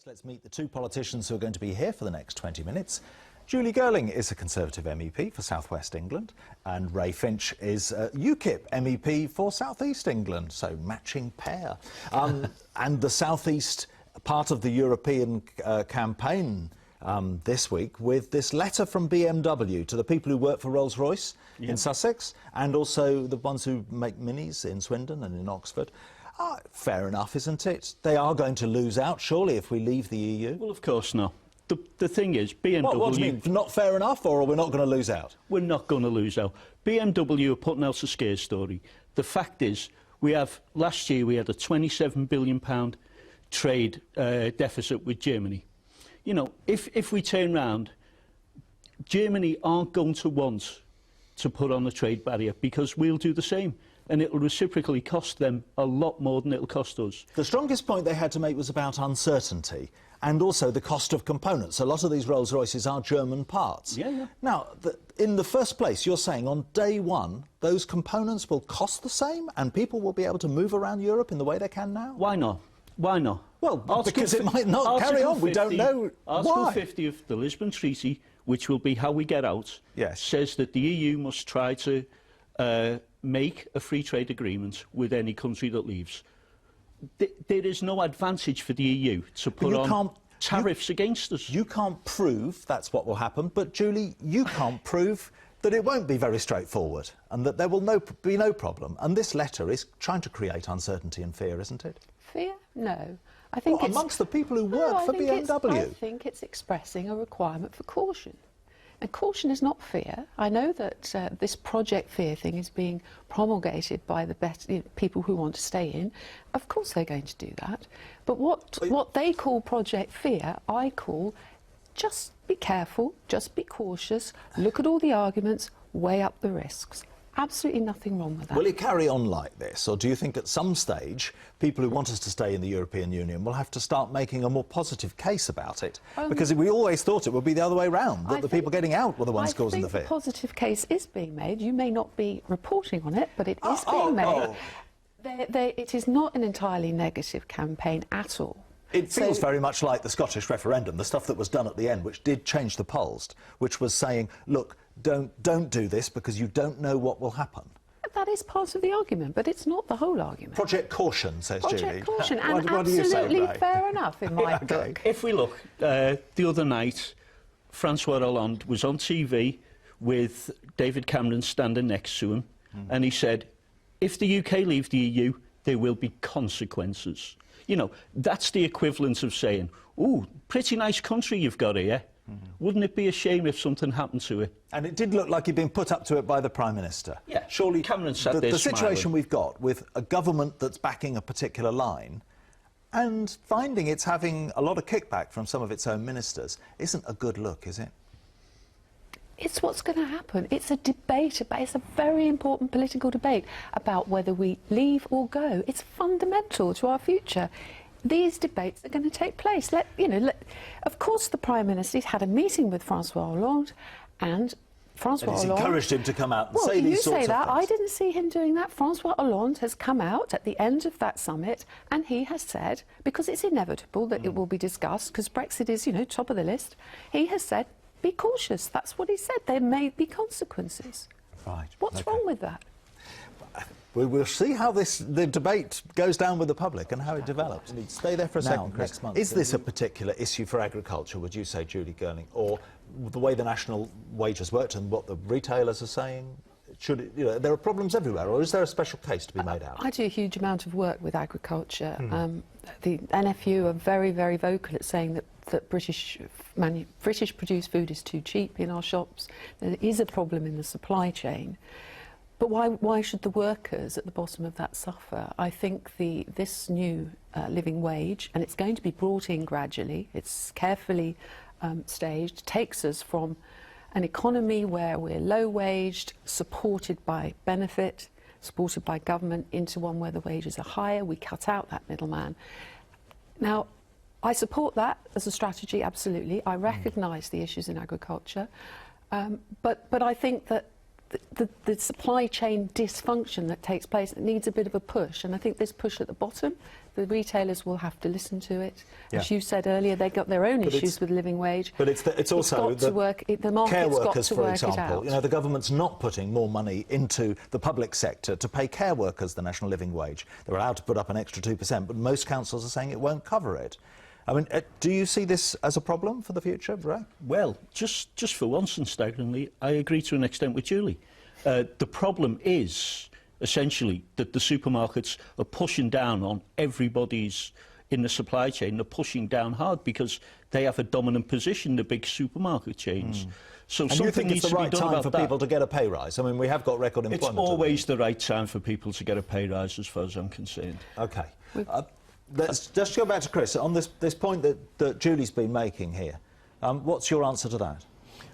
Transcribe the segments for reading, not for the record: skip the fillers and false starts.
Let's meet the two politicians who are going to be here for the next 20 minutes. Julie Girling is a Conservative MEP for South West England, and Ray Finch is a UKIP MEP for South East England, so matching pair. And the South East part of the European campaign this week with this letter from BMW to the people who work for Rolls-Royce in Sussex, and also the ones who make Minis in Swindon and in Oxford. Fair enough, isn't it? They are going to lose out, surely, if we leave the EU. Well, of course not. The thing is, BMW... What do you mean? Not fair enough, or are we not going to lose out? We're not going to lose out. BMW are putting out a scare story. The fact is, last year we had a £27 billion trade deficit with Germany. You know, if we turn round, Germany aren't going to want to put on a trade barrier because we'll do the same. And it'll reciprocally cost them a lot more than it'll cost us. The strongest point they had to make was about uncertainty and also the cost of components. A lot of these Rolls-Royces are German parts. Yeah. Now, in the first place, you're saying on day one, those components will cost the same and people will be able to move around Europe in the way they can now? Why not? Why not? Well, because it might not carry on. We don't know Article why. 50 of the Lisbon Treaty, which will be how we get out, says that the EU must try to make a free trade agreement with any country that leaves. There is no advantage for the EU to put on tariffs against us. You can't prove that's what will happen, but Julie, you can't prove that it won't be very straightforward and that there will be no problem. And this letter is trying to create uncertainty and fear, isn't it? Fear? No. I think it's amongst the people who work for BMW. I think it's expressing a requirement for caution. And caution is not fear. I know that this Project Fear thing is being promulgated by the people who want to stay in. Of course they're going to do that. But what they call Project Fear, I call just be careful, just be cautious, look at all the arguments, weigh up the risks. Absolutely nothing wrong with that. Will it carry on like this, or do you think at some stage people who want us to stay in the European Union will have to start making a more positive case about it? Because we always thought it would be the other way round, that the people getting out were the ones causing the fear. I think the positive case is being made. You may not be reporting on it, but it is being made. It is not an entirely negative campaign at all. It feels very much like the Scottish referendum, the stuff that was done at the end, which did change the polls, which was saying, look, don't do this because you don't know what will happen. That is part of the argument, but it's not the whole argument. Project Caution, says Julie. Project Caution, and what do you say, absolutely Ray? fair enough in my book. If we look, the other night, Francois Hollande was on TV with David Cameron standing next to him, and he said, if the UK leave the EU, there will be consequences. You know, that's the equivalent of saying, ooh, pretty nice country you've got here. Wouldn't it be a shame if something happened to it? And it did look like he'd been put up to it by the Prime Minister. Yeah, surely Cameron sat there the situation smiling. we've got with a government that's backing a particular line and finding it's having a lot of kickback from some of its own ministers isn't a good look, is it? It's what's going to happen. It's a debate it's a very important political debate about whether we leave or go. It's fundamental to our future. These debates are going to take place. Of course, the Prime Minister's had a meeting with Francois Hollande, and Francois Hollande encouraged him to come out and say these sorts of things. You say that. I didn't see him doing that. Francois Hollande has come out at the end of that summit, and he has said, because it's inevitable that it will be discussed, because Brexit is, top of the list, he has said, be cautious. That's what he said. There may be consequences. Right. What's wrong with that? We'll see how the debate goes down with the public and how it develops. Stay there for a second, Chris. Next month, is this a particular issue for agriculture, would you say, Julie Girling, or the way the national wages worked and what the retailers are saying? There are problems everywhere, or is there a special case to be made out? I do a huge amount of work with agriculture. The NFU are very, very vocal at saying that British produced food is too cheap in our shops. There is a problem in the supply chain. But why should the workers at the bottom of that suffer? I think this new living wage, and it's going to be brought in gradually, it's carefully staged, takes us from an economy where we're low-waged, supported by benefit, supported by government, into one where the wages are higher. We cut out that middleman. Now, I support that as a strategy, absolutely. I recognise the issues in agriculture, but I think that the supply chain dysfunction that takes place needs a bit of a push, and I think this push at the bottom, the retailers will have to listen to it. Yeah. As you said earlier, they've got their own But issues with living wage. But it's also got to work, the market's care got workers, to for work example. it out. You know, the government's not putting more money into the public sector to pay care workers the national living wage. They're allowed to put up an extra 2%, but most councils are saying it won't cover it. I mean, do you see this as a problem for the future, Ray? Well, just for once and staggeringly, I agree to an extent with Julie. The problem is, essentially, that the supermarkets are pushing down on everybody's in the supply chain. They're pushing down hard because they have a dominant position, the big supermarket chains. So And you think it's the right time for people to get a pay rise? I mean, we have got record employment. It's always the right time for people to get a pay rise, as far as I'm concerned. OK. Let's just go back to Chris. On this point that Julie's been making here, what's your answer to that?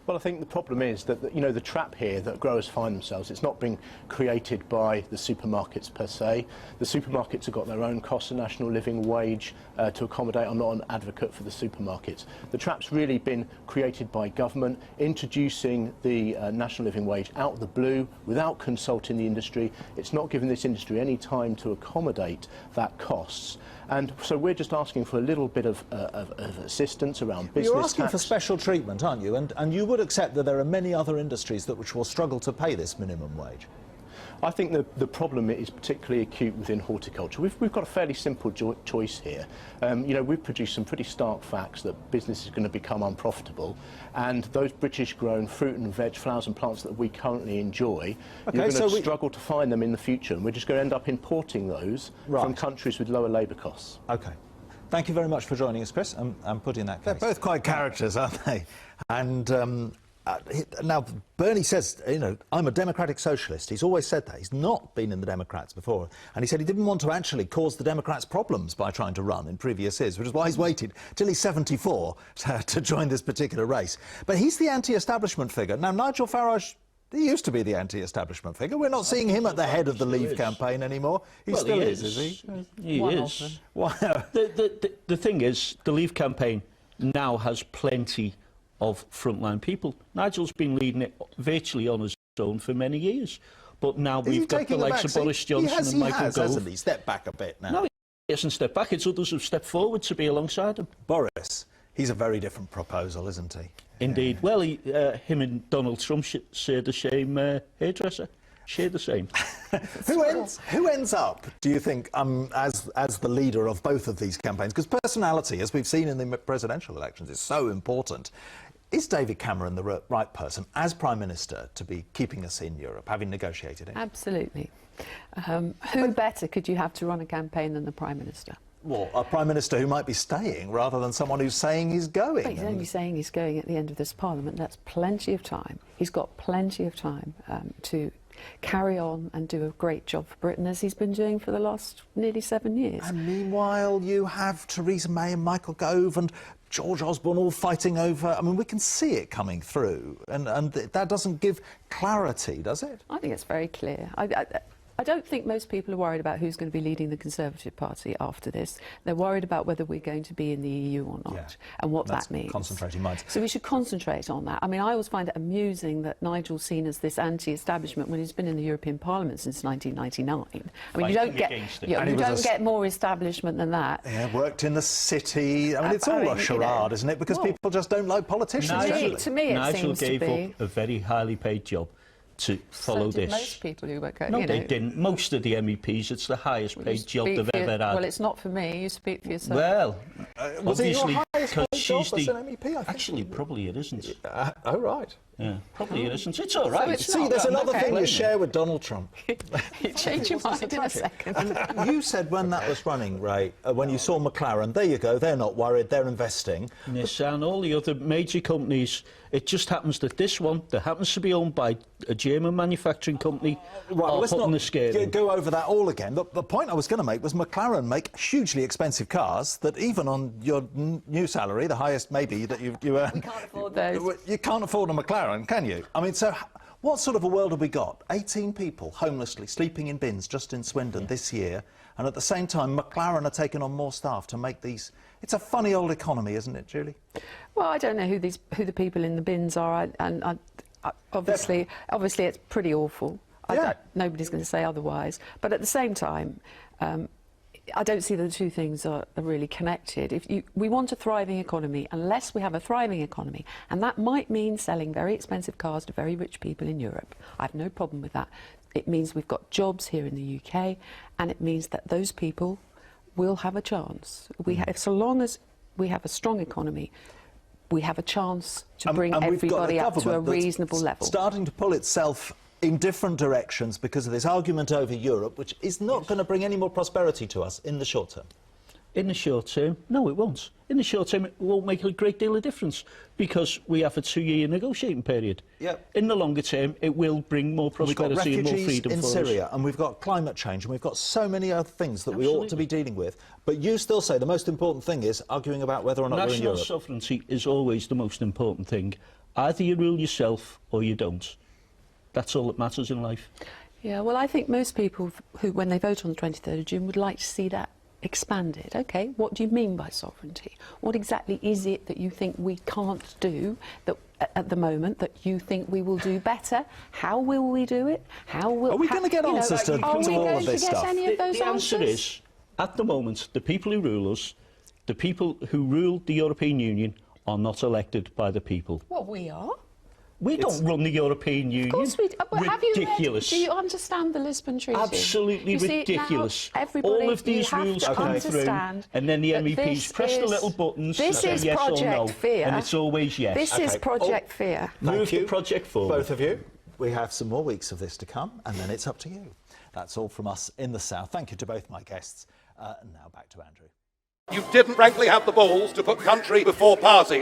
Well, I think the problem is that, you know, the trap here that growers find themselves, it's not being created by the supermarkets per se. The supermarkets have got their own cost of national living wage to accommodate. I'm not an advocate for the supermarkets. The trap's really been created by government, introducing the national living wage out of the blue without consulting the industry. It's not giving this industry any time to accommodate that costs. And so we're just asking for a little bit of assistance around business You're asking tax. for special treatment, aren't you? And you would accept that there are many other industries which will struggle to pay this minimum wage. I think the problem is particularly acute within horticulture. We've got a fairly simple choice here. You know, we've produced some pretty stark facts that business is going to become unprofitable, and those British-grown fruit and veg, flowers and plants that we currently enjoy, you're going to struggle to find them in the future, and we're just going to end up importing those from countries with lower labour costs. OK. Thank you very much for joining us, Chris, and putting that case. They're both quite characters, aren't they? And now, Bernie says, you know, I'm a democratic socialist. He's always said that. He's not been in the Democrats before. And he said he didn't want to actually cause the Democrats problems by trying to run in previous years, which is why he's waited till he's 74 to join this particular race. But he's the anti-establishment figure. Now, Nigel Farage, he used to be the anti-establishment figure. We're not seeing him at the head of the Leave campaign anymore. He still is he? He is. The thing is, the Leave campaign now has plenty of frontline people. Nigel's been leading it virtually on his own for many years, but now we've got the likes of Boris Johnson and Michael Gove. Hasn't he stepped back a bit now? No, he hasn't stepped back. It's others who've stepped forward to be alongside him. Boris, he's a very different proposal, isn't he? Indeed. Well, him and Donald Trump share the same hairdresser. Share the same. Who ends up, do you think, as the leader of both of these campaigns? Because personality, as we've seen in the presidential elections, is so important. Is David Cameron the right person, as Prime Minister, to be keeping us in Europe, having negotiated it? Absolutely. Who better could you have to run a campaign than the Prime Minister? Well, a Prime Minister who might be staying rather than someone who's saying he's going. But he's only saying he's going at the end of this Parliament. That's plenty of time. He's got plenty of time to carry on and do a great job for Britain, as he's been doing for the last nearly 7 years. And meanwhile, you have Theresa May and Michael Gove and George Osborne all fighting over... I mean, we can see it coming through, and that doesn't give clarity, does it? I think it's very clear. I don't think most people are worried about who's going to be leading the Conservative Party after this. They're worried about whether we're going to be in the EU or not, and what that means. Concentrating minds. So we should concentrate on that. I mean, I always find it amusing that Nigel's seen as this anti-establishment when he's been in the European Parliament since 1999. I mean, you don't get more establishment than that. Yeah, worked in the city. I mean, it's all a charade, isn't it? Because people just don't like politicians. To me, it Nigel seems to be. gave up a very highly paid job to follow so did this. Most people who work. No, they didn't. Most of the MEPs, it's the highest paid job they've ever had. Well, it's not for me. You speak for yourself. Well, was it your obviously, highest paid she's job as the. an MEP, I think? Actually, probably it isn't. Oh, right. Yeah, probably it isn't. It's all right. See, there's another thing you share with Donald Trump. You change your mind in a second. And you said when that was running, Ray, when you saw McLaren, there you go, they're not worried, they're investing. Nissan, all the other major companies, it just happens that this one, that happens to be owned by a German manufacturing company, Well, let's putting not the scale in. go over that all again. The point I was going to make was McLaren make hugely expensive cars that even on your new salary, the highest maybe that you earn... We can't afford those. You can't afford a McLaren, can you? I mean, so what sort of a world have we got? 18 people homelessly sleeping in bins just in Swindon this year, and at the same time McLaren are taking on more staff to make these... It's a funny old economy, isn't it, Julie? Well, I don't know who the people in the bins are, and obviously it's pretty awful. Nobody's going to say otherwise. But at the same time, I don't see the two things are really connected. We want a thriving economy, unless we have a thriving economy, and that might mean selling very expensive cars to very rich people in Europe. I have no problem with that. It means we've got jobs here in the UK, and it means that those people will have a chance. So long as we have a strong economy, we have a chance to bring everybody up to a reasonable level. Starting to pull itself in different directions because of this argument over Europe, which is not going to bring any more prosperity to us in the short term. In the short term, no, it won't. In the short term, it won't make a great deal of difference because we have a 2-year negotiating period. Yep. In the longer term, it will bring more prosperity and more freedom in for Syria, us. and we've got climate change, and we've got so many other things that we ought to be dealing with. But you still say the most important thing is arguing about whether or not we're in Europe. National sovereignty is always the most important thing. Either you rule yourself or you don't. That's all that matters in life. Yeah, well, I think most people who, when they vote on the 23rd of June, would like to see that expanded. OK, what do you mean by sovereignty? What exactly is it that you think we can't do that, at the moment, that you think we will do better? How will we do it? How will... Are we going to get answers to all of this stuff? Are we going to get any of those answers? The answer is, at the moment, the people who rule us, the people who rule the European Union, are not elected by the people. Well, we are. We don't run the European Union. Of course we do. Ridiculous. Do you understand the Lisbon Treaty? Absolutely ridiculous. All of these rules come through, and then the MEPs press the little buttons and say yes or no, and it's always yes. This is Project Fear. Move the project forward. Both of you. We have some more weeks of this to come, and then it's up to you. That's all from us in the South. Thank you to both my guests. And now back to Andrew. You didn't frankly have the balls to put country before party.